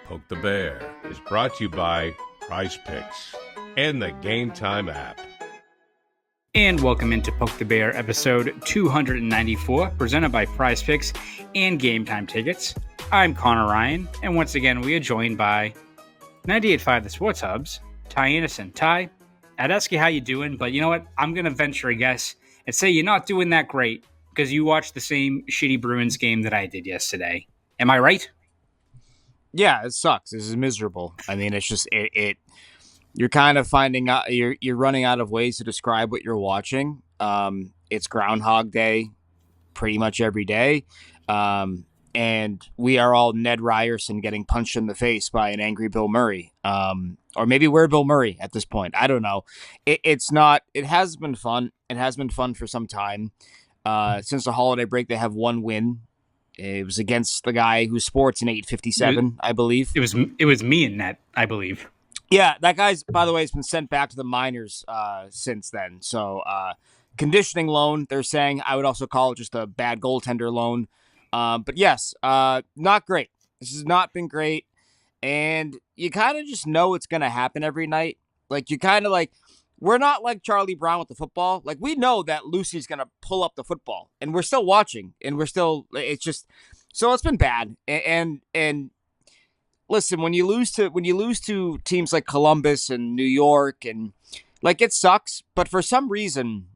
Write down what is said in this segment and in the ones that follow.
Poke the Bear is brought to you by PrizePicks and the GameTime app. And welcome into Poke the Bear episode 294, presented by PrizePicks and GameTime tickets. I'm Conor Ryan, and once again we are joined by 98.5 The Sports Hub's Ty Anderson. Ty, I'd ask you how you doing, but you know what? I'm going to venture a guess and say you're not doing that great because you watched the same shitty Bruins game that I did yesterday. Am I right? Yeah, it sucks. This is miserable. I mean, it's just it. You're kind of finding out. You're running out of ways to describe what you're watching. It's Groundhog Day, pretty much every day, and we are all Ned Ryerson getting punched in the face by an angry Bill Murray, or maybe we're Bill Murray at this point. I don't know. It's not. It has been fun. It has been fun for some time. Since the holiday break, they have one win. It was against the guy who sports in 857, I believe. It was me in net, I believe. Yeah, that guy's, by the way, has been sent back to the minors since then. So, conditioning loan, they're saying. I would also call it just a bad goaltender loan. But yes, not great. This has not been great. And you kind of just know it's going to happen every night. Like, you kind of like, we're not like Charlie Brown with the football. Like, we know that Lucy's going to pull up the football, and we're still watching, and it's just, so it's been bad. And listen, when you lose to teams like Columbus and New York, and like, it sucks, but for some reason,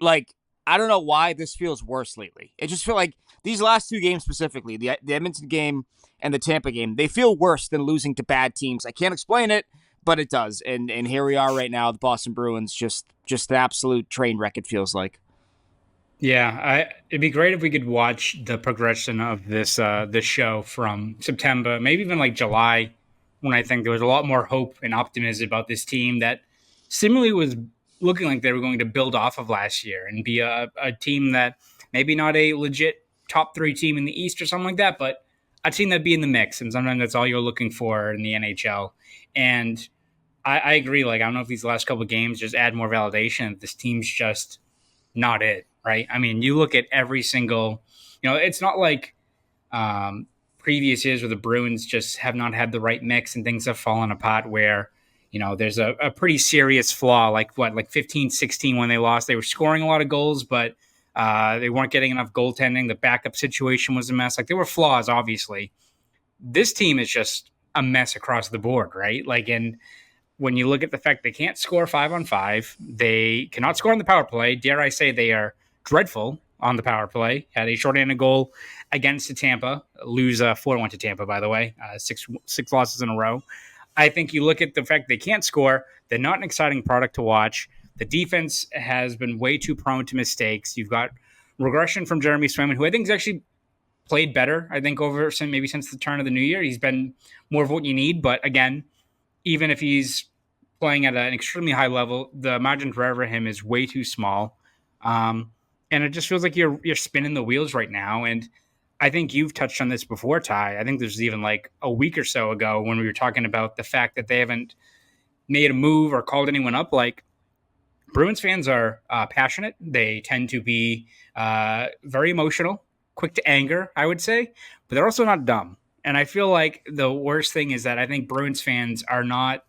like, I don't know why this feels worse lately. It just feels like these last two games specifically, the Edmonton game and the Tampa game, they feel worse than losing to bad teams. I can't explain it, but it does. And here we are right now, the Boston Bruins, just an absolute train wreck, it feels like. Yeah, it'd be great if we could watch the progression of this show from September, maybe even like July, when I think there was a lot more hope and optimism about this team that seemingly was looking like they were going to build off of last year and be a team that maybe not a legit top 3 team in the East or something like that, but a team that'd be in the mix. And sometimes that's all you're looking for in the NHL. And I agree. Like, I don't know if these last couple of games just add more validation. This team's just not it, right? I mean, you look at every single, it's not like previous years where the Bruins just have not had the right mix and things have fallen apart where, there's a pretty serious flaw, like 15-16 when they lost. They were scoring a lot of goals, but they weren't getting enough goaltending. The backup situation was a mess. Like, there were flaws, obviously. This team is just a mess across the board, right? Like, and when you look at the fact they can't score 5-on-5, they cannot score on the power play. Dare I say they are dreadful on the power play. Had a shorthanded goal against the Tampa, lose 4-1 to Tampa, by the way, six losses in a row. I think you look at the fact they can't score. They're not an exciting product to watch. The defense has been way too prone to mistakes. You've got regression from Jeremy Swayman, who I think has actually played better, I think, since the turn of the new year. He's been more of what you need. But again, even if he's playing at an extremely high level, the margin for error for him is way too small. And it just feels like you're spinning the wheels right now. And I think you've touched on this before, Ty. I think there's even like a week or so ago when we were talking about the fact that they haven't made a move or called anyone up. Like, Bruins fans are passionate. They tend to be very emotional, quick to anger, I would say, but they're also not dumb. And I feel like the worst thing is that I think Bruins fans are not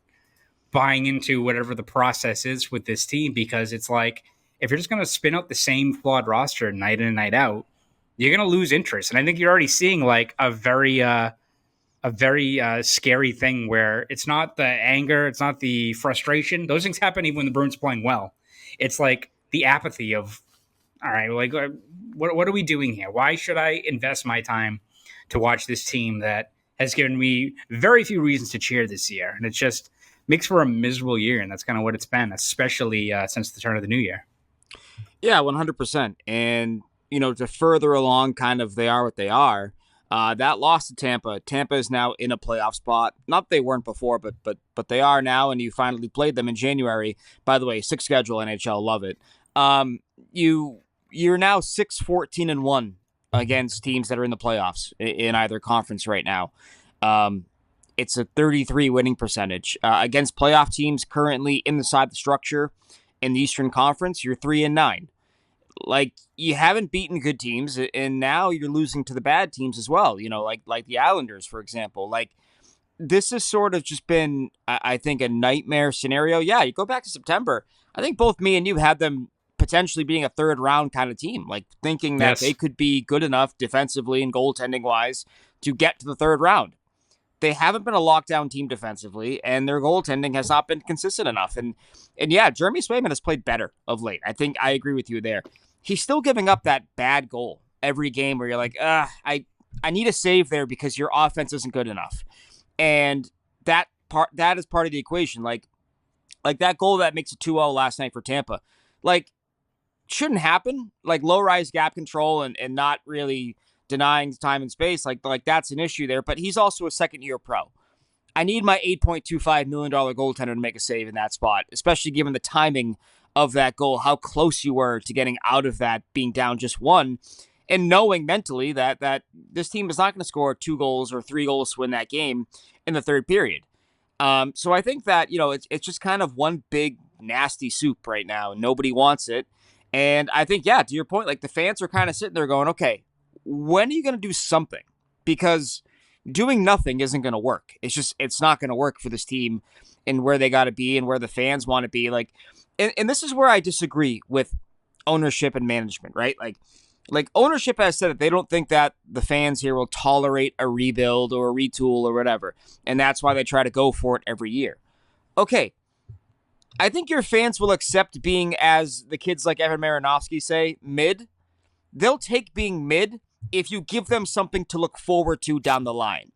buying into whatever the process is with this team, because it's like, if you're just going to spin out the same flawed roster night in and night out, you're going to lose interest. And I think you're already seeing like a very scary thing where it's not the anger, it's not the frustration. Those things happen even when the Bruins are playing well. It's like the apathy of, all right, like, what are we doing here? Why should I invest my time to watch this team that has given me very few reasons to cheer this year? And it just makes for a miserable year, and that's kind of what it's been, especially since the turn of the new year. Yeah, 100%. And, to further along, kind of they are what they are. That loss to Tampa. Tampa is now in a playoff spot. Not that they weren't before, but they are now, and you finally played them in January. By the way, 6 schedule NHL, love it. You're now 6-14-1 against teams that are in the playoffs in either conference right now. It's a 33 winning percentage against playoff teams currently inside the structure in the Eastern Conference. You're 3-9. like you haven't beaten good teams, and now you're losing to the bad teams as well. Like the Islanders, for example. Like this has sort of just been, I think, a nightmare scenario. Yeah, you go back to September. I think both me and you had them potentially being a third round kind of team, like thinking that they could be good enough defensively and goaltending wise to get to the third round. They haven't been a lockdown team defensively, and their goaltending has not been consistent enough. And yeah, Jeremy Swayman has played better of late. I think I agree with you there. He's still giving up that bad goal every game where you're like, I need a save there because your offense isn't good enough. And that is part of the equation. Like that goal that makes it 2-0 last night for Tampa, like shouldn't happen. Like low rise gap control and not really denying time and space. Like that's an issue there. But he's also a second-year pro. I need my $8.25 million goaltender to make a save in that spot, especially given the timing of that goal, how close you were to getting out of that, being down just one, and knowing mentally that this team is not going to score 2 goals or 3 goals to win that game in the third period. So I think that, it's just kind of one big nasty soup right now. Nobody wants it. And I think, yeah, to your point, like the fans are kind of sitting there going, okay, when are you going to do something? Because doing nothing isn't going to work. It's not going to work for this team and where they got to be and where the fans want to be. Like, and this is where I disagree with ownership and management, right? Like ownership has said that they don't think that the fans here will tolerate a rebuild or a retool or whatever. And that's why they try to go for it every year. Okay. I think your fans will accept being, as the kids like Evan Marinofski say, mid. They'll take being mid if you give them something to look forward to down the line.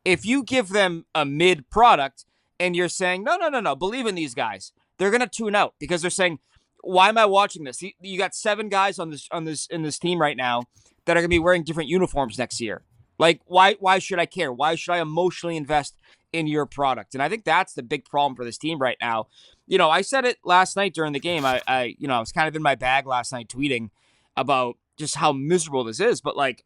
If you give them a mid product and you're saying, no, believe in these guys, they're going to tune out because they're saying, why am I watching this? You got 7 guys in this team right now that are going to be wearing different uniforms next year. Like, why should I care? Why should I emotionally invest in your product? And I think that's the big problem for this team right now. I said it last night during the game. I was kind of in my bag last night tweeting about just how miserable this is, but like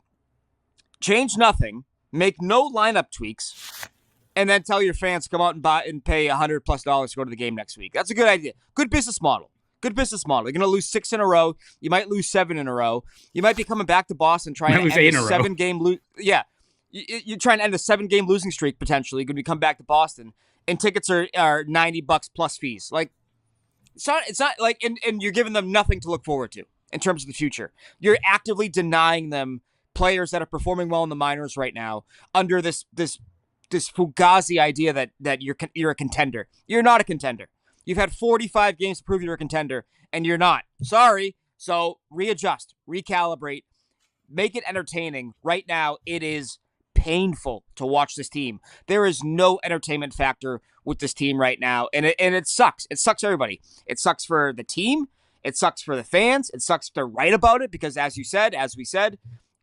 change nothing, make no lineup tweaks, and then tell your fans to come out and buy and pay $100+ to go to the game next week. That's a good idea. Good business model. You're going to lose 6 in a row. You might lose 7 in a row. You might be coming back to Boston trying to end a 7-game Yeah. You're trying to end a 7-game losing streak potentially. You're going to come back to Boston and tickets are $90 plus fees. Like it's not like, and you're giving them nothing to look forward to in terms of the future. You're actively denying them players that are performing well in the minors right now under this fugazi idea that you're a contender. You're not a contender. You've had 45 games to prove you're a contender, and you're not. Sorry. So readjust, recalibrate, make it entertaining. Right now, it is painful to watch this team. There is no entertainment factor with this team right now, and it sucks. It sucks everybody. It sucks for the team. It sucks for the fans. It sucks to write about it because, as we said,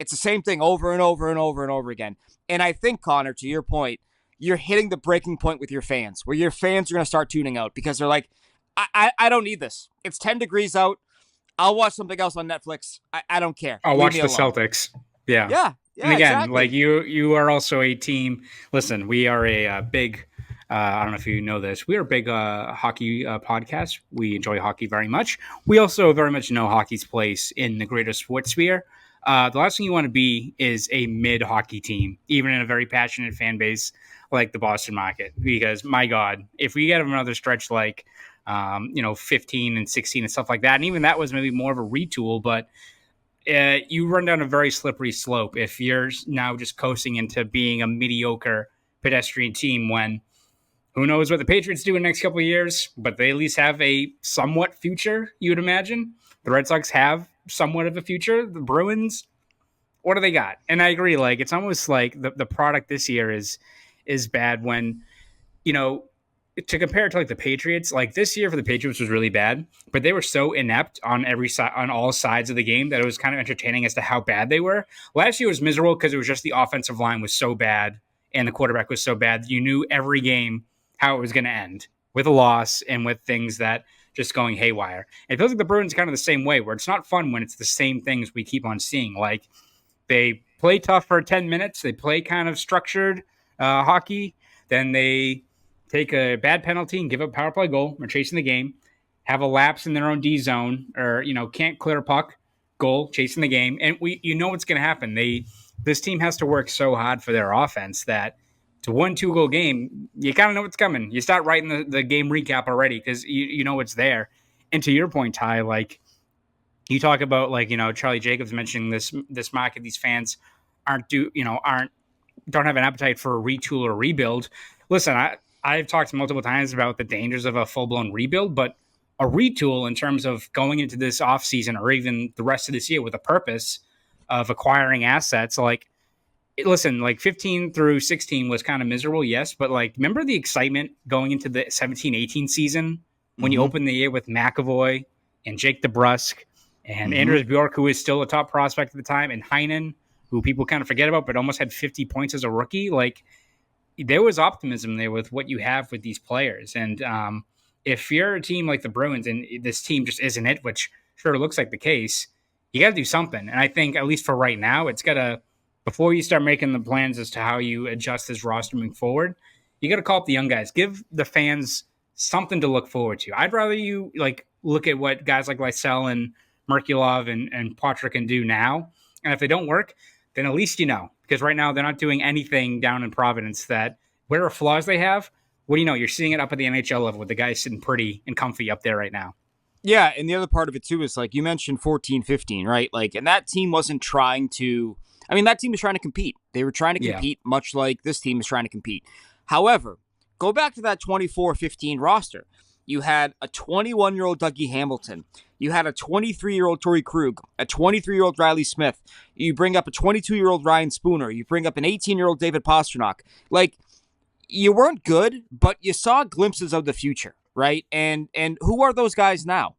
it's the same thing over and over and over and over again. And I think, Connor, to your point, you're hitting the breaking point with your fans, where your fans are going to start tuning out because they're like, I don't need this. It's 10 degrees out. I'll watch something else on Netflix. I don't care. I'll watch the Celtics. Yeah. Yeah. And again, exactly. like you are also a team. Listen, we are a big, I don't know if you know this, we are a big hockey podcast. We enjoy hockey very much. We also very much know hockey's place in the greater sports sphere. The last thing you want to be is a mid-hockey team, even in a very passionate fan base like the Boston market. Because, my God, if we get another stretch like, 15 and 16 and stuff like that, and even that was maybe more of a retool, but you run down a very slippery slope if you're now just coasting into being a mediocre pedestrian team when who knows what the Patriots do in the next couple of years, but they at least have a somewhat future, you would imagine. The Red Sox have somewhat of a future. The Bruins, what do they got? And I agree, like it's almost like the product this year is bad when, to compare it to like the Patriots, like this year for the Patriots was really bad, but they were so inept on every side, on all sides of the game that it was kind of entertaining as to how bad they were. Last year was miserable because it was just the offensive line was so bad and the quarterback was so bad that you knew every game how it was going to end with a loss and with things that just going haywire. And it feels like the Bruins kind of the same way, where it's not fun when it's the same things we keep on seeing. Like they play tough for 10 minutes, they play kind of structured hockey, then they take a bad penalty and give up a power play goal. We're chasing the game, have a lapse in their own D zone, or can't clear a puck, goal, chasing the game, and you know what's going to happen. This team has to work so hard for their offense that it's a 1-2 goal game. You kind of know what's coming. You start writing the game recap already because you know it's there. And to your point, Ty, like you talk about, like, Charlie Jacobs mentioning this market, these fans don't have an appetite for a retool or rebuild. Listen, I've talked multiple times about the dangers of a full-blown rebuild, but a retool in terms of going into this offseason or even the rest of this year with a purpose of acquiring assets, like, listen, like 15 through 16 was kind of miserable, yes, but like remember the excitement going into the 17-18 season when you opened the year with McAvoy and Jake DeBrusk and Anders Bjork, who is still a top prospect at the time, and Heinen, who people kind of forget about, but almost had 50 points as a rookie. Like, there was optimism there with what you have with these players. And if you're a team like the Bruins and this team just isn't it, which sure looks like the case, you got to do something. And I think, at least for right now, it's got to, before you start making the plans as to how you adjust this roster moving forward, you got to call up the young guys. Give the fans something to look forward to. I'd rather you look at what guys like Lysell and Merkulov and Poitras can do now. And if they don't work, then at least because right now they're not doing anything down in Providence that whatever flaws they have, what do you know? You're seeing it up at the NHL level with the guys sitting pretty and comfy up there right now. Yeah, and the other part of it too is, like you mentioned, 14-15, right? Like, and that team wasn't trying to. I mean, that team was trying to compete. They were trying to compete, much like this team is trying to compete. However, go back to that 24-15 roster. You had a 21-year-old Dougie Hamilton. You had a 23-year-old Torrey Krug, a 23-year-old Riley Smith. You bring up a 22-year-old Ryan Spooner. You bring up an 18-year-old David Pastrnak. Like, you weren't good, but you saw glimpses of the future, right? And who are those guys now?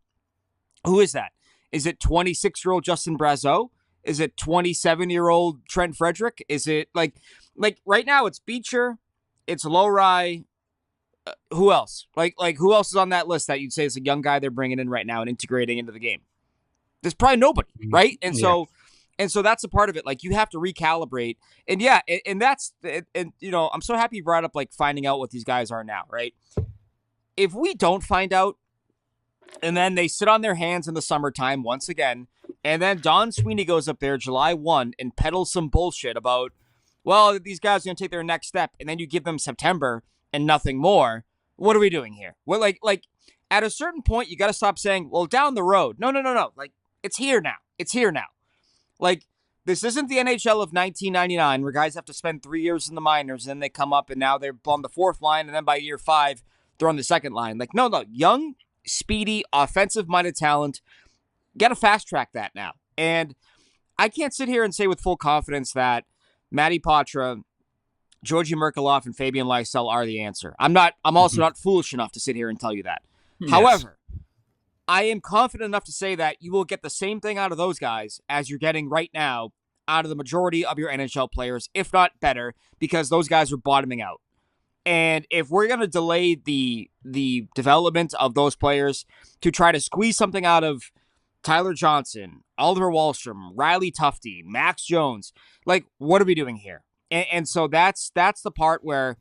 Who is that? Is it 26-year-old Justin Brazeau? Is it 27-year-old Trent Frederick? Is it like right now it's Beecher, it's Lowry. Who else? Like who else is on that list that you'd say is a young guy they're bringing in right now and integrating into the game? There's probably nobody, right? And so that's a part of it. Like, you have to recalibrate. And that's I'm so happy you brought up like finding out what these guys are now, right? If we don't find out, and then they sit on their hands in the summertime once again, and then Don Sweeney goes up there July 1 and peddles some bullshit about, well, these guys are going to take their next step, and then you give them September and nothing more. What are we doing here? Well, like at a certain point, you got to stop saying, well, down the road. No. Like, it's here now. It's here now. Like, this isn't the NHL of 1999 where guys have to spend 3 years in the minors, and then they come up and now they're on the fourth line, and then by year 5, they're on the second line. Like, no, young, speedy, offensive-minded talent. Got to fast-track that now. And I can't sit here and say with full confidence that Matty Poitras, Georgi Merkulov, and Fabian Lysell are the answer. I'm also not foolish enough to sit here and tell you that. Yes. However, I am confident enough to say that you will get the same thing out of those guys as you're getting right now out of the majority of your NHL players, if not better, because those guys are bottoming out. And if we're going to delay the development of those players to try to squeeze something out of Tyler Johnson, Oliver Wahlstrom, Riley Tufte, Max Jones, like, what are we doing here? And so that's the part where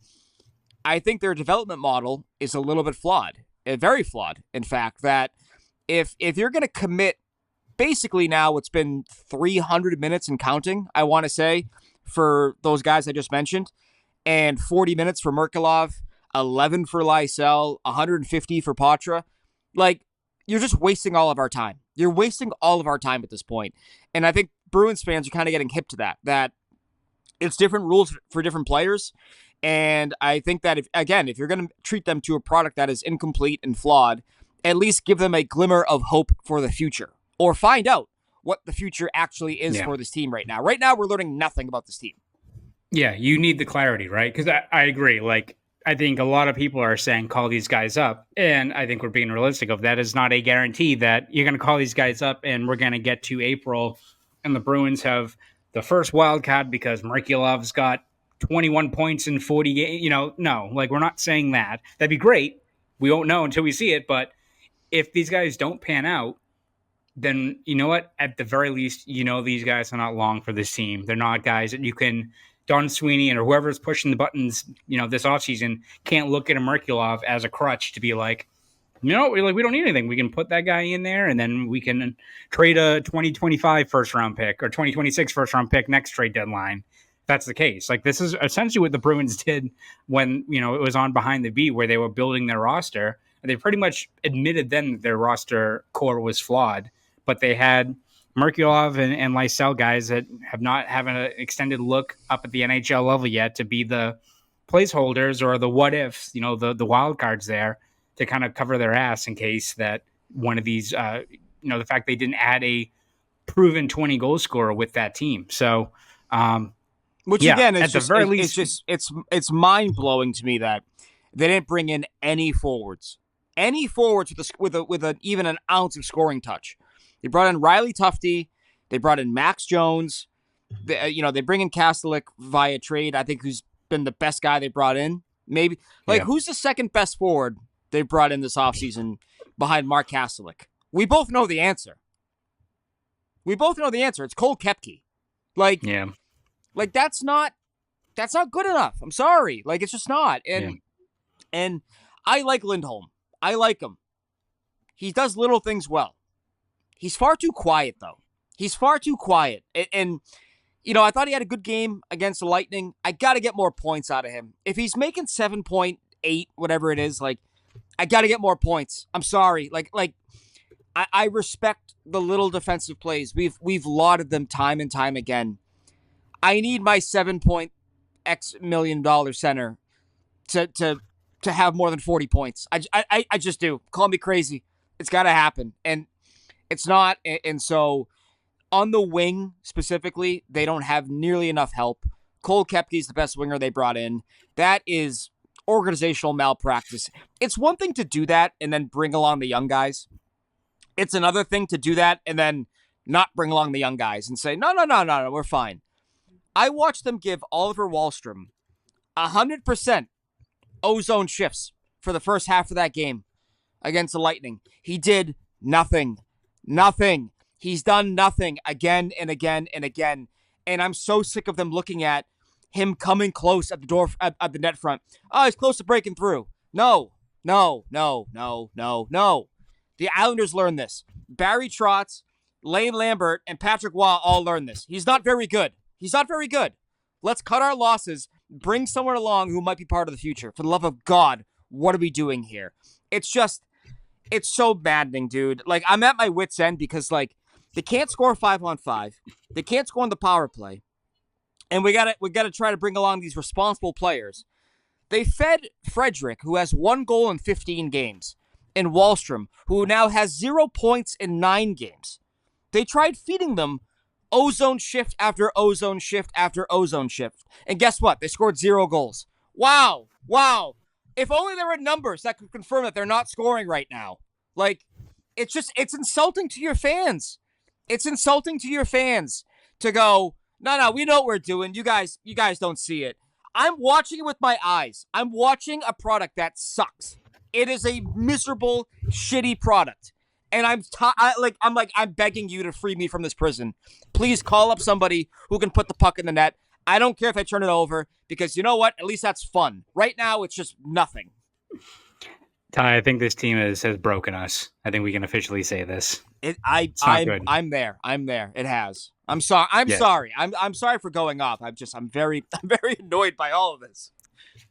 I think their development model is a little bit flawed, very flawed, in fact, that if you're going to commit basically now it's been 300 minutes and counting, I want to say, for those guys I just mentioned, and 40 minutes for Merkulov, 11 for Lysell, 150 for Poitras, like, you're just wasting all of our time. You're wasting all of our time at this point. And I think Bruins fans are kind of getting hip to that it's different rules for different players. And I think that if you're going to treat them to a product that is incomplete and flawed, at least give them a glimmer of hope for the future, or find out what the future actually is for this team right now. Right now, we're learning nothing about this team. Yeah, you need the clarity, right? Because I agree. Like, I think a lot of people are saying call these guys up, and I think we're being realistic of that is not a guarantee that you're going to call these guys up and we're going to get to April and the Bruins have the first wild card because Merkulov's got 21 points in 40 games. No, like, we're not saying that. That'd be great. We won't know until we see it. But if these guys don't pan out, then you know what? At the very least, these guys are not long for this team. They're not guys that you can, Don Sweeney or whoever's pushing the buttons, this offseason can't look at a Merkulov as a crutch to be like, You know, we don't need anything. We can put that guy in there, and then we can trade a 2025 first round pick or 2026 first round pick next trade deadline. That's the case. Like, this is essentially what the Bruins did when, you know, it was on Behind the Beat, where they were building their roster. And they pretty much admitted then that their roster core was flawed, but they had Merkulov and Lysell, guys that have not having an extended look up at the NHL level yet, to be the placeholders or the what ifs, you know, the wild cards there, to kind of cover their ass in case that one of these, you know, the fact they didn't add a proven 20 goal scorer with that team. So, which again is just, it's just, it's mind blowing to me that they didn't bring in any forwards with even an ounce of scoring touch. They brought in Riley Tufte, they brought in Max Jones, they bring in Kastelik via trade. I think who's been the best guy they brought in. Maybe who's the second best forward they brought in this offseason behind Mark Kastelik? We both know the answer. It's Cole Koepke. Like that's not good enough. I'm sorry. Like, it's just not. And I like Lindholm. I like him. He does little things well. He's far too quiet, though. He's far too quiet. And you know, I thought he had a good game against the Lightning. I got to get more points out of him. If he's making 7.8, whatever it is, like, I got to get more points. I'm sorry. I respect the little defensive plays. We've lauded them time and time again. I need my $7.X million center to have more than 40 points. I just do. Call me crazy. It's got to happen. And it's not. And so on the wing specifically, they don't have nearly enough help. Cole Koepke is the best winger they brought in. That is organizational malpractice. It's one thing to do that and then bring along the young guys. It's another thing to do that and then not bring along the young guys and say, no, we're fine. I watched them give Oliver Wahlstrom 100% ozone shifts for the first half of that game against the Lightning. He did nothing. He's done nothing again and again and again. And I'm so sick of them looking at him coming close at the door, at the net front. Oh, he's close to breaking through. No. The Islanders learned this. Barry Trotz, Lane Lambert, and Patrick Waugh all learned this. He's not very good. Let's cut our losses, bring someone along who might be part of the future. For the love of God, what are we doing here? It's so maddening, dude. Like, I'm at my wit's end because, like, they can't score 5-on-5. They can't score on the power play. And we gotta try to bring along these responsible players. They fed Frederick, who has 1 goal in 15 games, and Wahlstrom, who now has 0 points in 9 games. They tried feeding them ozone shift after ozone shift after ozone shift. And guess what? They scored 0 goals. Wow. If only there were numbers that could confirm that they're not scoring right now. Like, it's insulting to your fans. It's insulting to your fans to go, no, we know what we're doing. You guys don't see it. I'm watching it with my eyes. I'm watching a product that sucks. It is a miserable, shitty product. And I'm begging you to free me from this prison. Please call up somebody who can put the puck in the net. I don't care if I turn it over, because you know what? At least that's fun. Right now, it's just nothing. Ty, I think this team has broken us. I think we can officially say this. I'm there. It has. I'm sorry. Sorry. I'm sorry for going off. I'm very annoyed by all of this.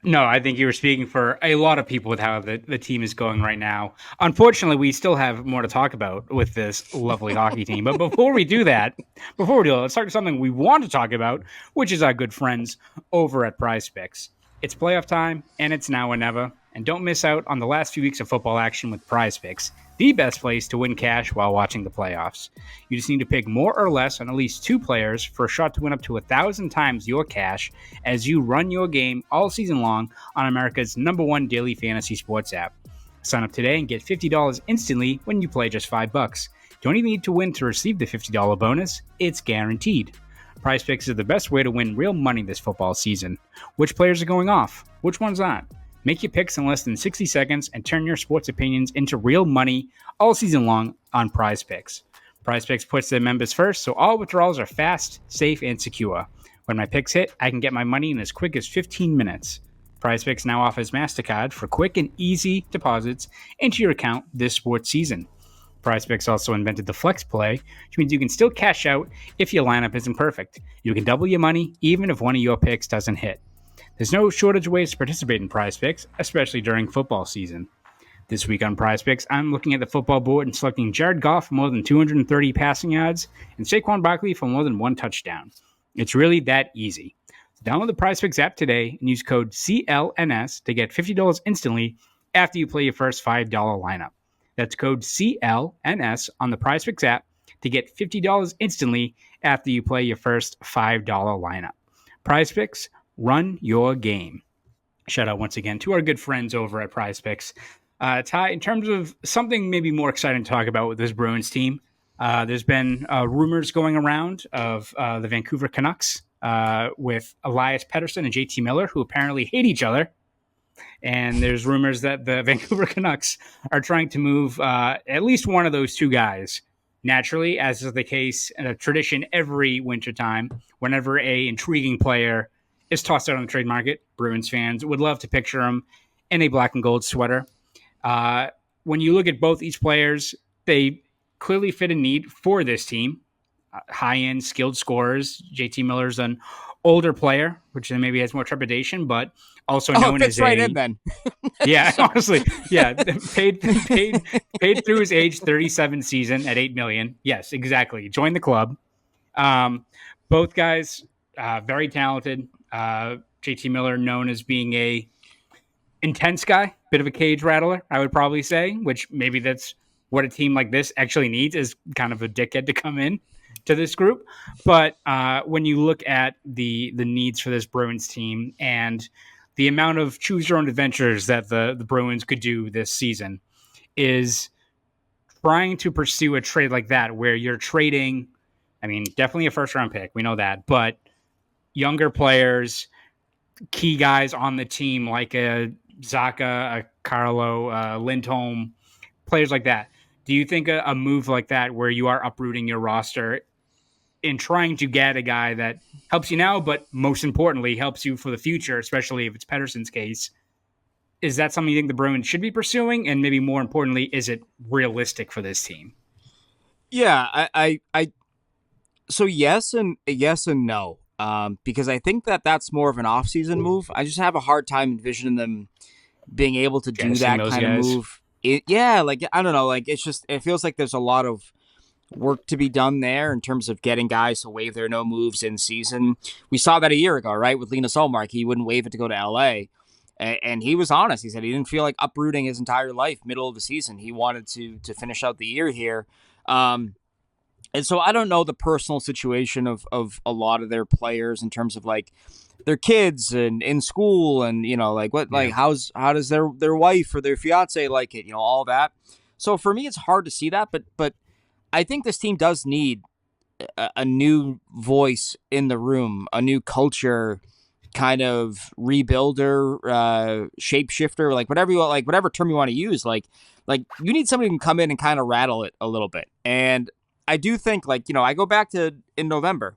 No, I think you were speaking for a lot of people with how the team is going right now. Unfortunately, we still have more to talk about with this lovely hockey team. But before we do that, let's start with something we want to talk about, which is our good friends over at PrizePicks. It's playoff time, and it's now or never. And don't miss out on the last few weeks of football action with PrizePicks, the best place to win cash while watching the playoffs. You just need to pick more or less on at least 2 players for a shot to win up to 1,000 times your cash as you run your game all season long on America's #1 daily fantasy sports app. Sign up today and get $50 instantly when you play just $5. Don't even need to win to receive the $50 bonus. It's guaranteed. PrizePicks is the best way to win real money this football season. Which players are going off? Which ones aren't? Make your picks in less than 60 seconds and turn your sports opinions into real money all season long on PrizePicks. PrizePicks puts their members first, so all withdrawals are fast, safe, and secure. When my picks hit, I can get my money in as quick as 15 minutes. PrizePicks now offers MasterCard for quick and easy deposits into your account this sports season. PrizePicks also invented the Flex Play, which means you can still cash out if your lineup isn't perfect. You can double your money even if one of your picks doesn't hit. There's no shortage of ways to participate in PrizePicks, especially during football season. This week on PrizePicks, I'm looking at the football board and selecting Jared Goff for more than 230 passing yards and Saquon Barkley for more than one touchdown. It's really that easy. Download the PrizePicks app today and use code CLNS to get $50 instantly after you play your first $5 lineup. That's code CLNS on the PrizePicks app to get $50 instantly after you play your first $5 lineup. PrizePicks, run your game. Shout out once again to our good friends over at PrizePicks. Ty, in terms of something maybe more exciting to talk about with this Bruins team, there's been rumors going around of the Vancouver Canucks with Elias Pettersson and JT Miller, who apparently hate each other. And there's rumors that the Vancouver Canucks are trying to move at least one of those two guys. Naturally, as is the case and a tradition every wintertime, whenever a intriguing player is tossed out on the trade market, Bruins fans would love to picture him in a black and gold sweater. When you look at both these players, they clearly fit a need for this team. High-end, skilled scorers. JT Miller's an older player, which maybe has more trepidation, but also known as right in then. Yeah, honestly, yeah, paid through his age 37 season at $8 million. Yes, exactly. Join the club. Both guys, very talented. JT Miller known as being a intense guy, bit of a cage rattler, I would probably say, which maybe that's what a team like this actually needs, is kind of a dickhead to come in to this group. But when you look at the needs for this Bruins team and the amount of choose your own adventures that the Bruins could do this season, is trying to pursue a trade like that where you're trading, I mean, definitely a first round pick, we know that, but younger players, key guys on the team like a Zaka, a Carlo, Lindholm, players like that. Do you think a move like that where you are uprooting your roster in trying to get a guy that helps you now, but most importantly helps you for the future, especially if it's Pettersson's case, is that something you think the Bruins should be pursuing? And maybe more importantly, is it realistic for this team? Yeah, so yes and no. Because I think that's more of an off-season move. I just have a hard time envisioning them being able to do that kind of move. I don't know, it feels like there's a lot of work to be done there in terms of getting guys to waive their no moves in season. We saw that a year ago, right? With Linus Ullmark, he wouldn't waive it to go to LA. And he was honest. He said he didn't feel like uprooting his entire life middle of the season. He wanted to finish out the year here. And so I don't know the personal situation of a lot of their players in terms of like their kids and in school and, how does their wife or their fiance like it, all that. So for me, it's hard to see that, but I think this team does need a new voice in the room, a new culture kind of rebuilder, shapeshifter, like whatever you want, like whatever term you want to use, like you need somebody who can come in and kind of rattle it a little bit. And I do think, I go back to in November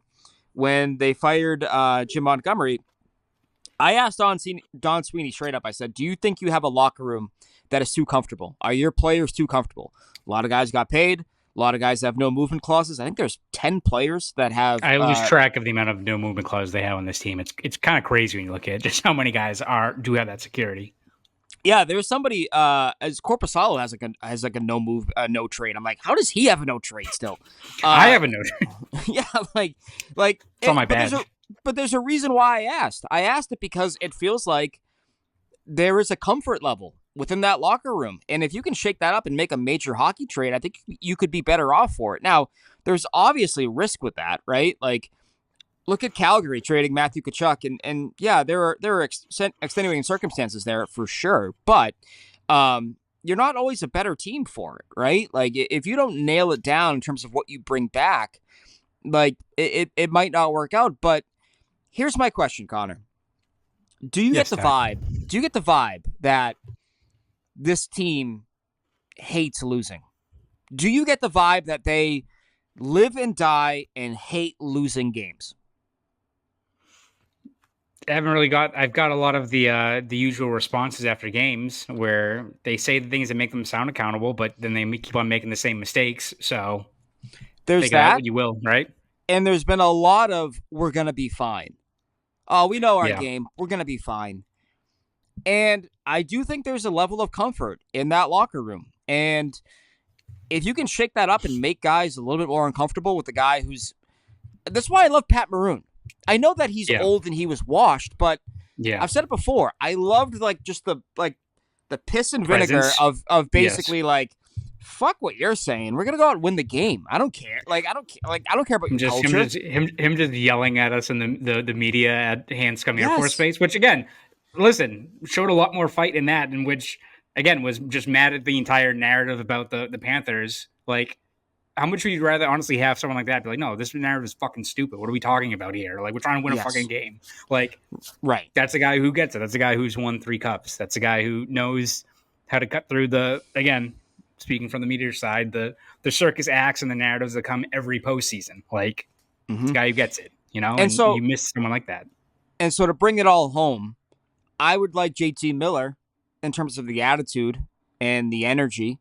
when they fired Jim Montgomery. I asked Don Sweeney straight up. I said, do you think you have a locker room that is too comfortable? Are your players too comfortable? A lot of guys got paid. A lot of guys have no movement clauses. I think there's 10 players that have. I lose track of the amount of no movement clauses they have on this team. It's kind of crazy when you look at just how many guys do have that security. Yeah, there's somebody as Corpusalo has a no move, no trade. I'm like, how does he have a no trade still? I have a no trade. Yeah, like it's on my badge. But there's a reason why I asked. I asked it because it feels like there is a comfort level within that locker room, and if you can shake that up and make a major hockey trade, I think you could be better off for it. Now, there's obviously risk with that, right? Like, look at Calgary trading Matthew Tkachuk, and yeah, there are extenuating circumstances there for sure, but you're not always a better team for it, right? Like, if you don't nail it down in terms of what you bring back, like it might not work out. But here's my question, Connor: Do you get the vibe? Do you get the vibe that this team hates losing? Do you get the vibe that they live and die and hate losing games? I've got a lot of the usual responses after games where they say the things that make them sound accountable, but then they keep on making the same mistakes. So There's take it out that. what you will, right? And there's been a lot of, we're going to be fine. Oh, we know our Yeah. game. We're going to be fine. And I do think there's a level of comfort in that locker room. And if you can shake that up and make guys a little bit more uncomfortable with the guy who's, that's why I love Pat Maroon. I know that he's old and he was washed, but I've said it before. I loved just the piss and vinegar of basically fuck what you're saying. We're gonna go out and win the game. I don't care. I don't care about your culture. Him just yelling at us in the media at Hanscom Air Force Base, which again, listen, showed a lot more fight in that, in which again was just mad at the entire narrative about the Panthers. Like, how much would you rather honestly have someone like that be like, no, this narrative is fucking stupid. What are we talking about here? Like, we're trying to win a fucking game. Like, right. That's a guy who gets it. That's a guy who's won 3 cups. That's a guy who knows how to cut through again, speaking from the media side, the circus acts and the narratives that come every postseason. Like, it's a guy who gets it, and so you miss someone like that. And so to bring it all home, I would like JT Miller in terms of the attitude and the energy.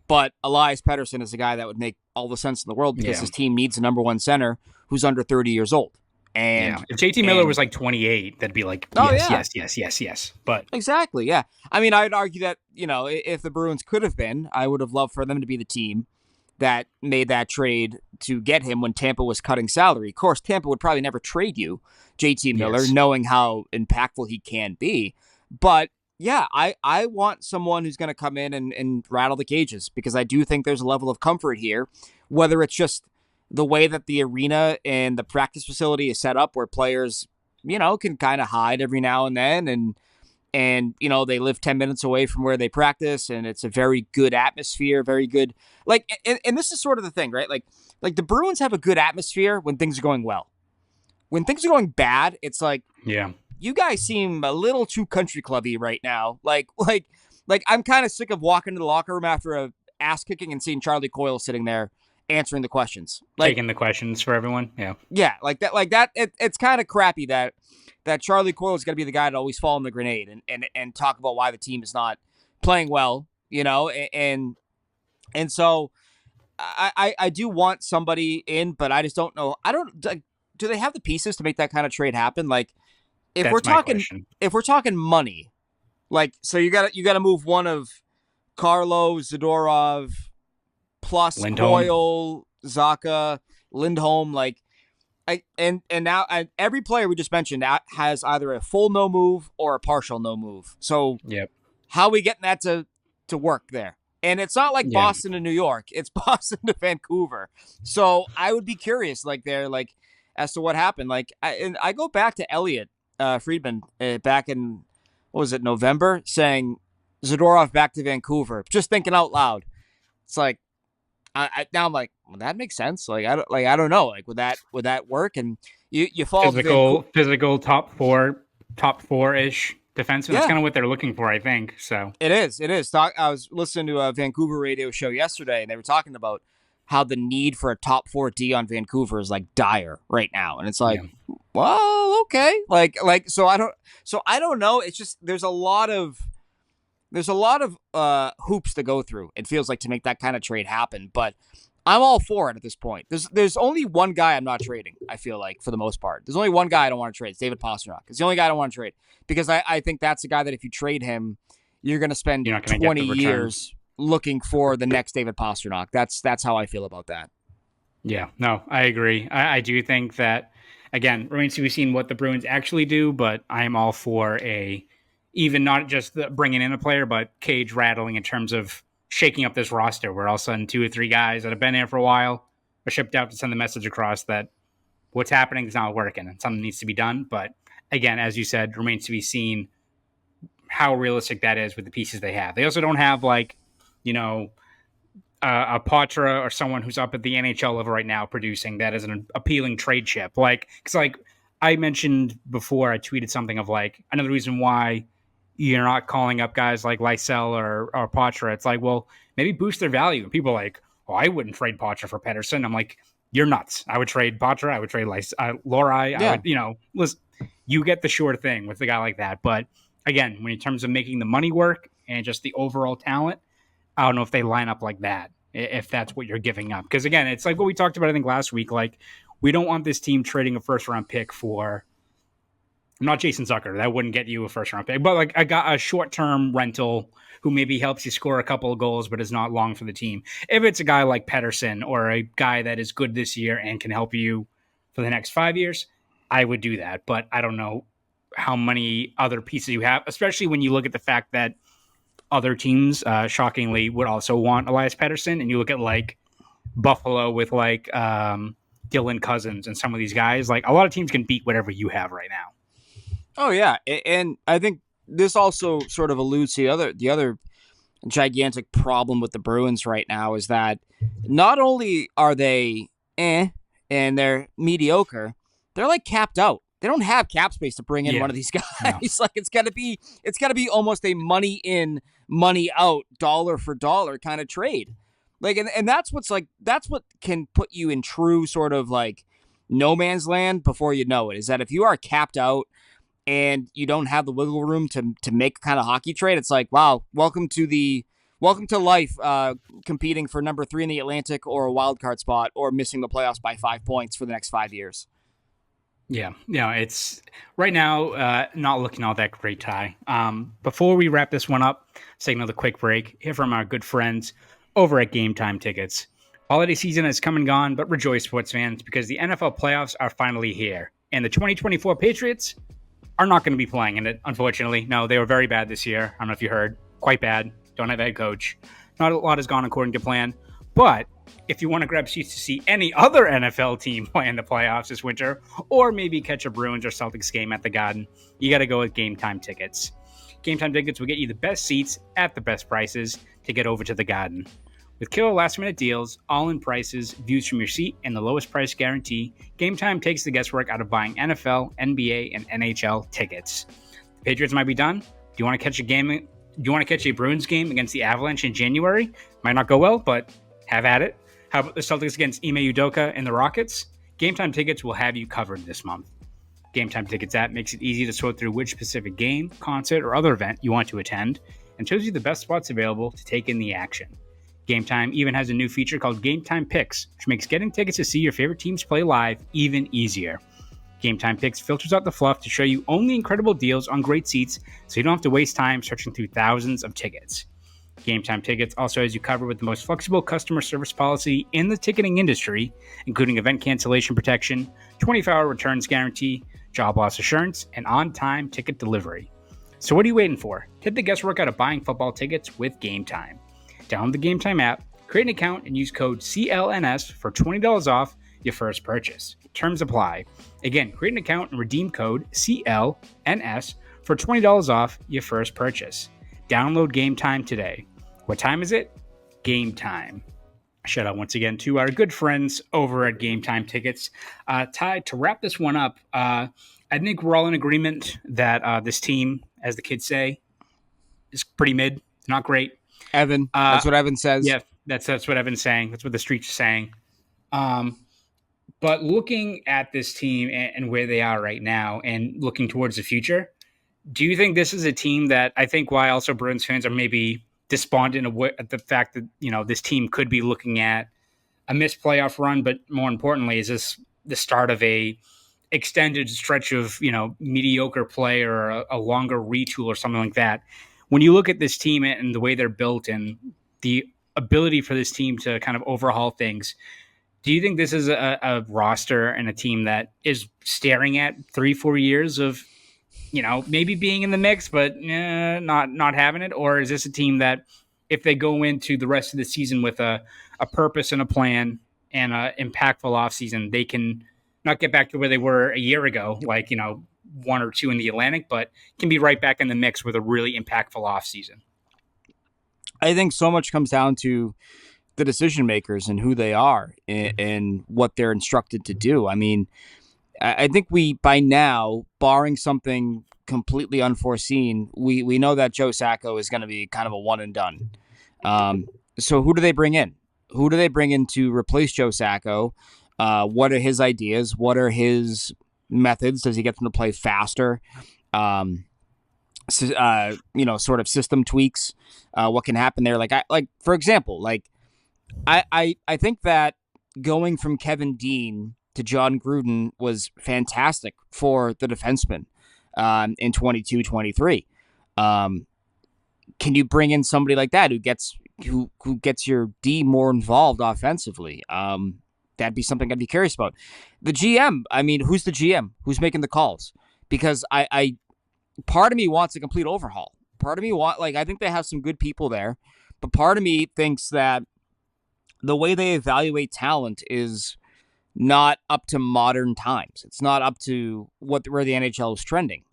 But Elias Pettersson is a guy that would make all the sense in the world because his team needs a number 1 center who's under 30 years old. And if JT Miller was like 28, that'd be like, yes. But exactly, yeah. I mean, I'd argue that, if the Bruins could have been, I would have loved for them to be the team that made that trade to get him when Tampa was cutting salary. Of course, Tampa would probably never trade you, JT Miller, knowing how impactful he can be. But yeah, I want someone who's going to come in and rattle the cages, because I do think there's a level of comfort here, whether it's just the way that the arena and the practice facility is set up where players, can kind of hide every now and then. And they live 10 minutes away from where they practice, and it's a very good atmosphere, very good. And this is sort of the thing, right? Like the Bruins have a good atmosphere when things are going well. When things are going bad, it's like, you guys seem a little too country clubby right now. Like I'm kind of sick of walking to the locker room after a ass kicking and seeing Charlie Coyle sitting there answering the questions, taking the questions for everyone. Like that. It's kind of crappy that Charlie Coyle is going to be the guy to always fall in the grenade and talk about why the team is not playing well, and so I do want somebody in, but I just don't know. Do they have the pieces to make that kind of trade happen? Like, if we're talking money, so you got to move one of Carlo, Zadorov, plus Lindholm. Coyle, Zacha, Lindholm, and now every player we just mentioned has either a full no move or a partial no move. So how are we getting that to work there? And it's not like Boston to New York; it's Boston to Vancouver. So I would be curious, as to what happened. I go back to Elliot Friedman back in, what was it, November, saying Zadorov back to Vancouver. Just thinking out loud. It's like, now I'm like, well, that makes sense. I don't know. Would that work? And you fall physical top four ish defenseman. That's kind of what they're looking for, I think. So it is. I was listening to a Vancouver radio show yesterday, and they were talking about how the need for a top 4 D on Vancouver is dire right now. And it's like, well, okay. So I don't know. It's just, there's a lot of hoops to go through, it feels like, to make that kind of trade happen. But I'm all for it at this point. There's only one guy I'm not trading, I feel like, for the most part. There's only one guy I don't want to trade. It's David Pastrnak. It's the only guy I don't want to trade, because I think that's the guy that if you trade him, you're going to spend 20 years looking for the next David Pastrnak. That's how I feel about that. Yeah, no, I agree. I do think that, again, remains to be seen what the Bruins actually do, but I'm all for even not just bringing in a player, but cage rattling in terms of shaking up this roster, where all of a sudden 2 or 3 guys that have been there for a while are shipped out to send the message across that what's happening is not working and something needs to be done. But again, as you said, remains to be seen how realistic that is with the pieces they have. They also don't have a Poitras or someone who's up at the NHL level right now producing that is an appealing trade chip. Because I mentioned before, I tweeted something of another reason why you're not calling up guys like Lysell or Poitras. It's like, well, maybe boost their value. And people are like, well, I wouldn't trade Poitras for Pettersson. I'm like, you're nuts. I would trade Poitras. I would trade Lorai. I would, listen, you get the sure thing with a guy like that. But again, when in terms of making the money work and just the overall talent, I don't know if they line up like that, if that's what you're giving up. Because again, it's like what we talked about, I think, last week. Like, we don't want this team trading a first round pick for not Jason Zucker. That wouldn't get you a first round pick, but like a short term rental who maybe helps you score a couple of goals, but is not long for the team. If it's a guy like Pettersson or a guy that is good this year and can help you for the next 5 years, I would do that. But I don't know how many other pieces you have, especially when you look at the fact that other teams, shockingly, would also want Elias Pettersson. And you look at like Buffalo with like Dylan Cousins and some of these guys. Like, a lot of teams can beat whatever you have right now. Oh yeah, and I think this also sort of alludes to the other gigantic problem with the Bruins right now is that not only are they and they're mediocre, they're like capped out. They don't have cap space to bring in one of these guys. No. Like, it's gotta be almost a money in, money out, dollar for dollar kind of trade. Like, and that's what can put you in true sort of like no man's land before you know it, is that if you are capped out and you don't have the wiggle room to make kind of hockey trade, it's like, wow, welcome to life, competing for number 3 in the Atlantic or a wild card spot or missing the playoffs by 5 points for the next 5 years. Yeah, it's right now not looking all that great, Ty. Before we wrap this one up, let's take another quick break. Hear from our good friends over at GameTime Tickets. Holiday season has come and gone, but rejoice, sports fans, because the NFL playoffs are finally here. And the 2024 Patriots are not going to be playing in it, unfortunately. No, they were very bad this year. I don't know if you heard. Quite bad. Don't have a head coach. Not a lot has gone according to plan. But if you want to grab seats to see any other NFL team play in the playoffs this winter, or maybe catch a Bruins or Celtics game at the Garden, you got to go with GameTime Tickets. GameTime Tickets will get you the best seats at the best prices to get over to the Garden. With killer last-minute deals, all-in prices, views from your seat, and the lowest price guarantee, GameTime takes the guesswork out of buying NFL, NBA, and NHL tickets. The Patriots might be done. Do you want to catch a game? Do you want to catch a Bruins game against the Avalanche in January? Might not go well, but have at it. How about the Celtics against Ime Udoka and the Rockets? GameTime Tickets will have you covered this month. GameTime Tickets app makes it easy to sort through which specific game, concert, or other event you want to attend, and shows you the best spots available to take in the action. GameTime even has a new feature called GameTime Picks, which makes getting tickets to see your favorite teams play live even easier. GameTime Picks filters out the fluff to show you only incredible deals on great seats, so you don't have to waste time searching through thousands of tickets. GameTime Tickets also has you covered with the most flexible customer service policy in the ticketing industry, including event cancellation protection, 24-hour returns guarantee, job loss assurance, and on-time ticket delivery. So what are you waiting for? Hit the guesswork out of buying football tickets with GameTime. Download the GameTime app, create an account, and use code CLNS for $20 off your first purchase. Terms apply. Again, create an account and redeem code CLNS for $20 off your first purchase. Download GameTime today. What time is it? Game time. Shout out once again to our good friends over at GameTime Tickets. Ty, to wrap this one up, I think we're all in agreement that this team, as the kids say, is pretty mid. It's not great. Evan, that's what Evan says. Yeah, that's what Evan's saying. That's what the streets are saying. But looking at this team and where they are right now and looking towards the future, do you think this is a team that, I think why also Bruins fans are maybe despondent at the fact that, you know, this team could be looking at a missed playoff run, but more importantly, is this the start of a extended stretch of, you know, mediocre play or a longer retool or something like that? When you look at this team and the way they're built and the ability for this team to kind of overhaul things, do you think this is a roster and a team that is staring at 3-4 years of, you know, maybe being in the mix, but not having it? Or is this a team that if they go into the rest of the season with a purpose and a plan and an impactful offseason, they can not get back to where they were a year ago, like, you know, 1 or 2 in the Atlantic, but can be right back in the mix with a really impactful offseason? I think so much comes down to the decision makers and who they are and what they're instructed to do. I mean, I think we, by now, barring something completely unforeseen, we know that Joe Sacco is going to be kind of a one and done. So who do they bring in? Who do they bring in to replace Joe Sacco? What are his ideas? What are his methods? Does he get them to play faster? Sort of system tweaks. What can happen there? For example, I think that going from Kevin Dean to John Gruden was fantastic for the defenseman in 22-23. Can you bring in somebody like that who gets your D more involved offensively? That'd be something I'd be curious about. The GM, I mean, who's the GM? Who's making the calls? Because I part of me wants a complete overhaul. Part of me I think they have some good people there, but part of me thinks that the way they evaluate talent is not up to modern times. It's not up to where the NHL is trending.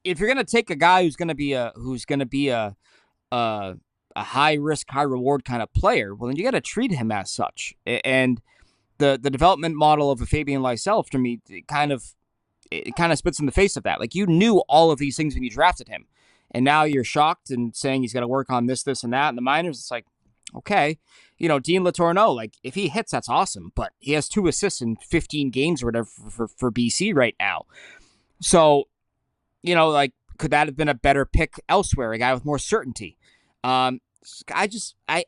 If you're gonna take a guy who's gonna be a high risk, high reward kind of player, well, then you got to treat him as such. And the development model of a Fabian Lysell, to me, it kind of spits in the face of that. Like, you knew all of these things when you drafted him, and now you're shocked and saying he's got to work on this, and that. In the minors, it's like, okay, Dean Letourneau, like, if he hits, that's awesome, but he has 2 assists in 15 games or whatever for BC right now. So, could that have been a better pick elsewhere? A guy with more certainty. I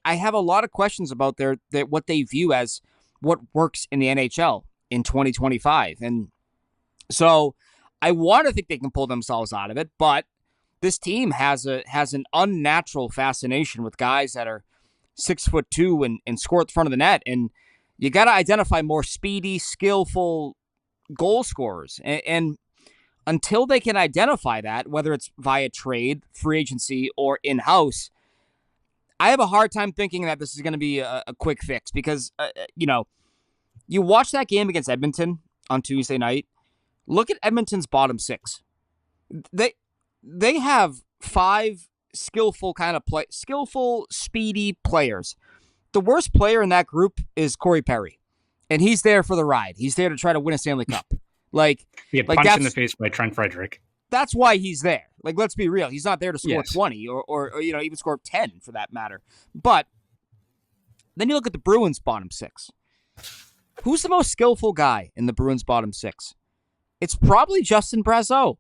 have a lot of questions about what they view as what works in the NHL in 2025. And so I want to think they can pull themselves out of it, but this team has an unnatural fascination with guys that are 6'2" and score at the front of the net. And you got to identify more speedy, skillful goal scorers. And until they can identify that, whether it's via trade, free agency, or in-house, I have a hard time thinking that this is going to be a quick fix because, you watch that game against Edmonton on Tuesday night. Look at Edmonton's bottom 6. They have 5 skillful, speedy players. The worst player in that group is Corey Perry, and he's there for the ride. He's there to try to win a Stanley Cup. Punched in the face by Trent Frederick. That's why he's there. Like, let's be real. He's not there to score 20 or even score 10 for that matter. But then you look at the Bruins' bottom 6. Who's the most skillful guy in the Bruins' bottom 6? It's probably Justin Brazeau,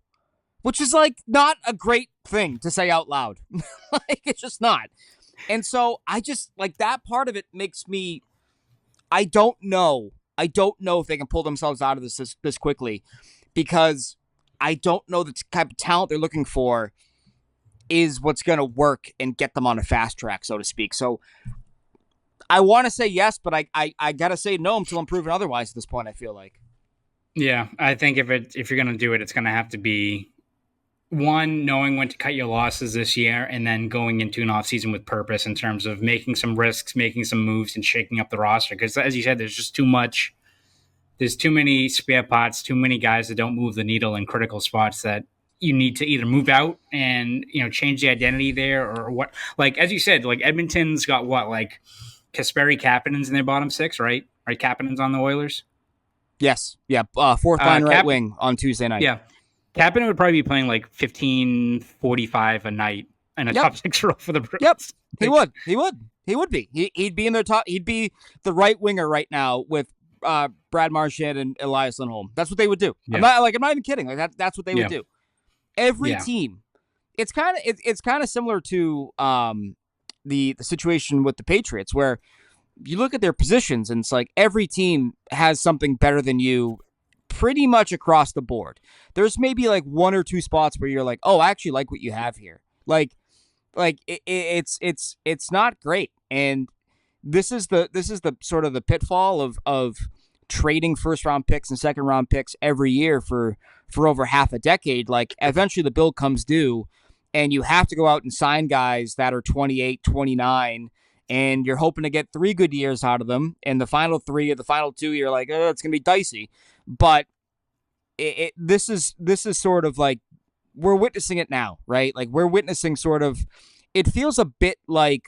which is not a great thing to say out loud. It's just not. And so I just that part of it makes me, I don't know if they can pull themselves out of this quickly, because I don't know the type of talent they're looking for is what's going to work and get them on a fast track, so to speak. So I want to say yes, but I got to say no until I'm proven otherwise at this point, I feel like. Yeah, I think if you're going to do it, it's going to have to be, one, knowing when to cut your losses this year, and then going into an offseason with purpose in terms of making some risks, making some moves, and shaking up the roster. Because as you said, there's just too much. There's too many spare parts, too many guys that don't move the needle in critical spots that you need to either move out and change the identity there, or what. Like, as you said, Edmonton's got what, Kasperi Kapanen's in their bottom 6, right? Right, Kapanen's on the Oilers. Yes, yeah, 4th line right wing on Tuesday night. Yeah, Kapanen would probably be playing 15-45 a night in a top 6 role for the Bruins. Yep, he would be. He'd be in their top. He'd be the right winger right now with Brad Marchand and Elias Lindholm. That's what they would do. Yeah. I'm not even kidding. That's what they would do. Every team. It's kind of similar to the situation with the Patriots, where you look at their positions and it's every team has something better than you pretty much across the board. There's maybe 1 or 2 spots where you're oh, I actually like what you have here. It's not great. And this is the sort of the pitfall of trading 1st-round picks and 2nd-round picks every year for over half a decade. Eventually the bill comes due, and you have to go out and sign guys that are 28, 29, and you're hoping to get 3 good years out of them. And the final 3 or the final 2, you're oh, it's going to be dicey. But this is sort of we're witnessing it now, right? We're witnessing sort of, it feels a bit like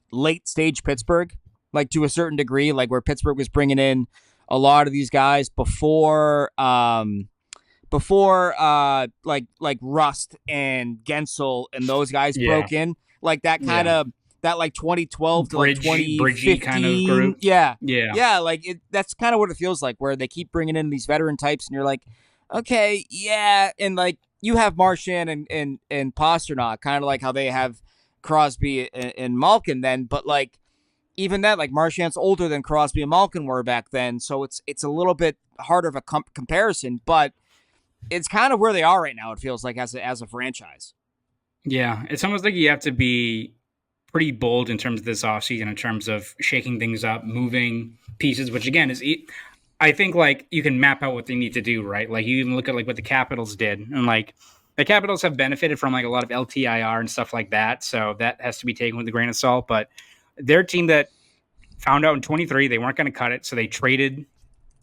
late stage Pittsburgh, to a certain degree, where Pittsburgh was bringing in a lot of these guys before Rust and Gensel and those guys broke in, that kind of that like 2012 to like bridgey 2015 kind of group. Yeah. Like that's kind of what it feels like, where they keep bringing in these veteran types, and you're like, okay, yeah, and like you have Marchand and Pasternak, kind of like how they have Crosby and Malkin then, but like even that, like Marchand's older than Crosby and Malkin were back then, so it's a little bit harder of a comparison, but it's kind of where they are right now. It feels like as a franchise. Yeah, it's almost like you have to be pretty bold in terms of this offseason, in terms of shaking things up, moving pieces, which again is, I think like you can map out what they need to do, right? Like you even look at like what the Capitals did, and like the Capitals have benefited from like a lot of LTIR and stuff like that, so that has to be taken with a grain of salt. But their team that found out in 23 they weren't going to cut it, so they traded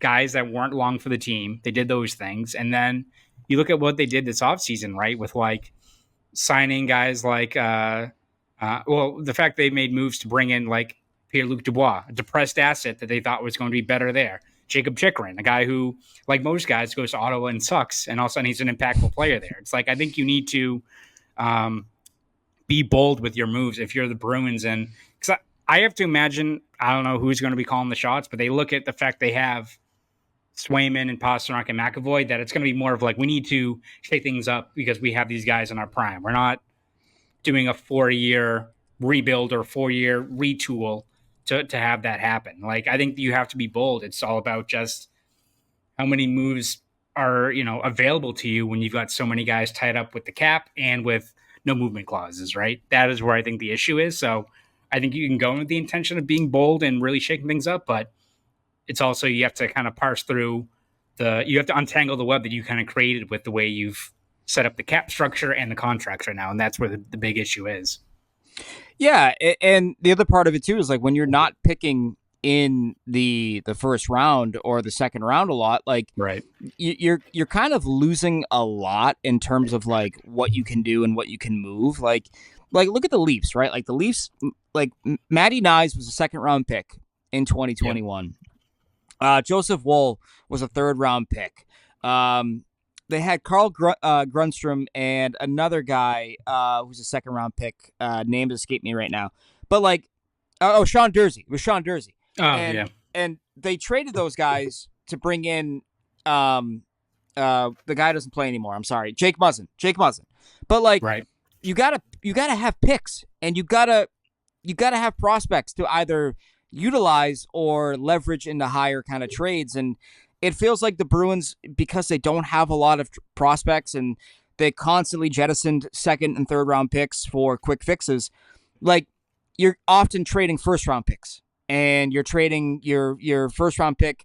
guys that weren't long for the team. They did those things, and then you look at what they did this offseason, right? With like signing guys like, the fact they made moves to bring in like Pierre-Luc Dubois, a depressed asset that they thought was going to be better there. Jacob Chikrin, a guy who, like most guys, goes to Ottawa and sucks, and all of a sudden he's an impactful player there. It's like, I think you need to be bold with your moves if you're the Bruins. And because I have to imagine, I don't know who's going to be calling the shots, but they look at the fact they have Swayman and Pasternak and McAvoy, that it's going to be more of like, we need to shake things up because we have these guys in our prime. We're not doing a 4-year rebuild or 4-year retool to have that happen. Like, I think you have to be bold. It's all about just how many moves are, available to you when you've got so many guys tied up with the cap and with no movement clauses, right? That is where I think the issue is. So I think you can go in with the intention of being bold and really shaking things up, but it's also, you have to kind of parse through you have to untangle the web that you kind of created with the way you've set up the cap structure and the contracts right now. And that's where the big issue is. Yeah, and the other part of it too is like when you're not picking in the first round or the second round a lot, like right, you're kind of losing a lot in terms of like what you can do and what you can move. Like look at the Leafs, right? Like the Leafs, like Matty Nyes was a second round pick in 2021. Yep. Joseph Woll was a third round pick. They had Carl Grundstrom and another guy who's a second round pick. Names escape me right now. But like, Sean Dursey. It was Sean Dursey. Yeah. And they traded those guys to bring in the guy who doesn't play anymore. I'm sorry, Jake Muzzin. But like, right, you gotta have picks, and you gotta have prospects to either utilize or leverage into higher kind of trades. And it feels like the Bruins, because they don't have a lot of prospects and they constantly jettisoned second and third round picks for quick fixes, like you're often trading first round picks, and you're trading your first round pick,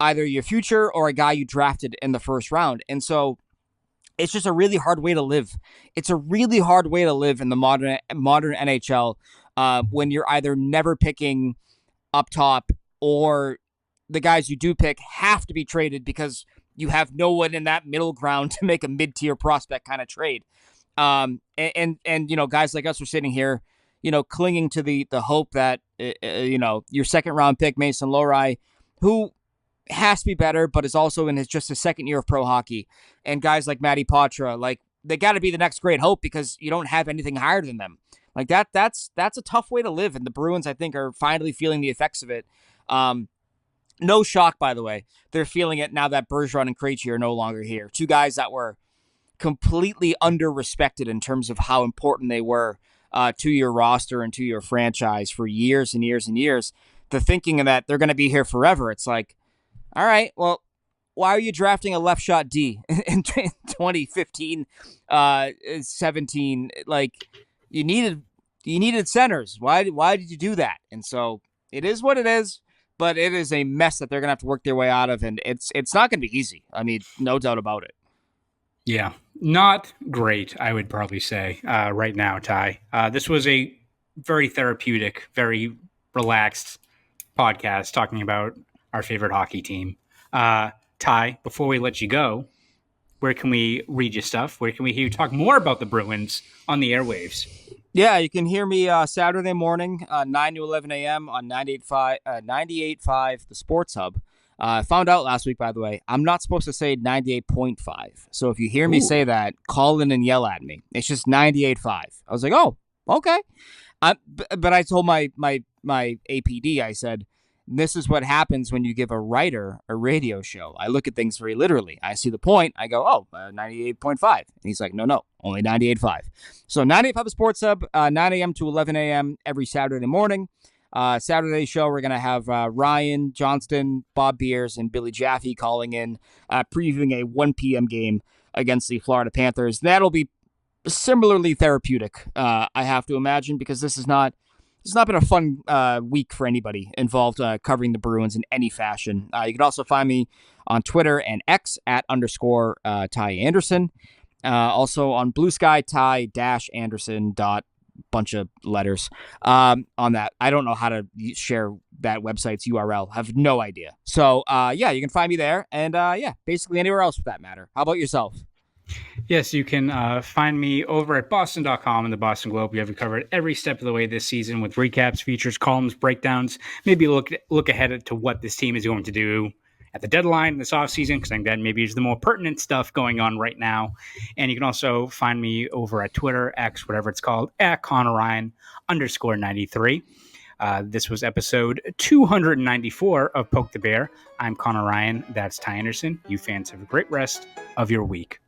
either your future or a guy you drafted in the first round. And so it's just a really hard way to live. It's a really hard way to live in the modern NHL when you're either never picking up top, or the guys you do pick have to be traded because you have no one in that middle ground to make a mid-tier prospect kind of trade. And guys like us are sitting here, clinging to the hope that, your second round pick, Mason Lohrei, who has to be better, but is also in just his second year of pro hockey. And guys like Matty Poitras, like they got to be the next great hope because you don't have anything higher than them. Like that's a tough way to live. And the Bruins, I think, are finally feeling the effects of it. No shock, by the way. They're feeling it now that Bergeron and Krejci are no longer here. Two guys that were completely under-respected in terms of how important they were to your roster and to your franchise for years and years and years. The thinking that they're going to be here forever, it's like, all right, well, why are you drafting a left shot D in 2015, 17? Like, you needed centers. Why did you do that? And so it is what it is. But it is a mess that they're going to have to work their way out of, and it's not going to be easy. I mean, no doubt about it. Yeah, not great, I would probably say, right now, Ty. This was a very therapeutic, very relaxed podcast talking about our favorite hockey team. Ty, before we let you go, where can we read your stuff? Where can we hear you talk more about the Bruins on the airwaves? Yeah, you can hear me Saturday morning, 9 to 11 a.m. on 98.5, the Sports Hub. I found out last week, by the way, I'm not supposed to say 98.5. So if you hear me say that, call in and yell at me. It's just 98.5. I was like, oh, Okay. But I told my APD, I said, this is what happens when you give a writer a radio show. I look at things very literally. I see the point. I go, 98.5. And he's like, no, only 98.5. So 98.5 Sports Hub, 9 a.m. to 11 a.m. every Saturday morning. Saturday show, we're going to have Ryan Johnston, Bob Beers, and Billy Jaffe calling in, previewing a 1 p.m. game against the Florida Panthers. That'll be similarly therapeutic, I have to imagine, because it's not been a fun week for anybody involved covering the Bruins in any fashion. You can also find me on Twitter and X at _ Ty Anderson. Also on Blue Sky, Ty-Anderson. Bunch of letters on that. I don't know how to share that website's URL. I have no idea. So you can find me there, and basically anywhere else for that matter. How about yourself? Yes, you can find me over at boston.com and the Boston Globe. We have covered every step of the way this season with recaps, features, columns, breakdowns, maybe look ahead to what this team is going to do at the deadline this offseason, because I think that maybe is the more pertinent stuff going on right now. And you can also find me over at Twitter, X, whatever it's called, at Conor Ryan _93. This was episode 294 of Poke the Bear. I'm Conor Ryan. That's Ty Anderson. You fans have a great rest of your week.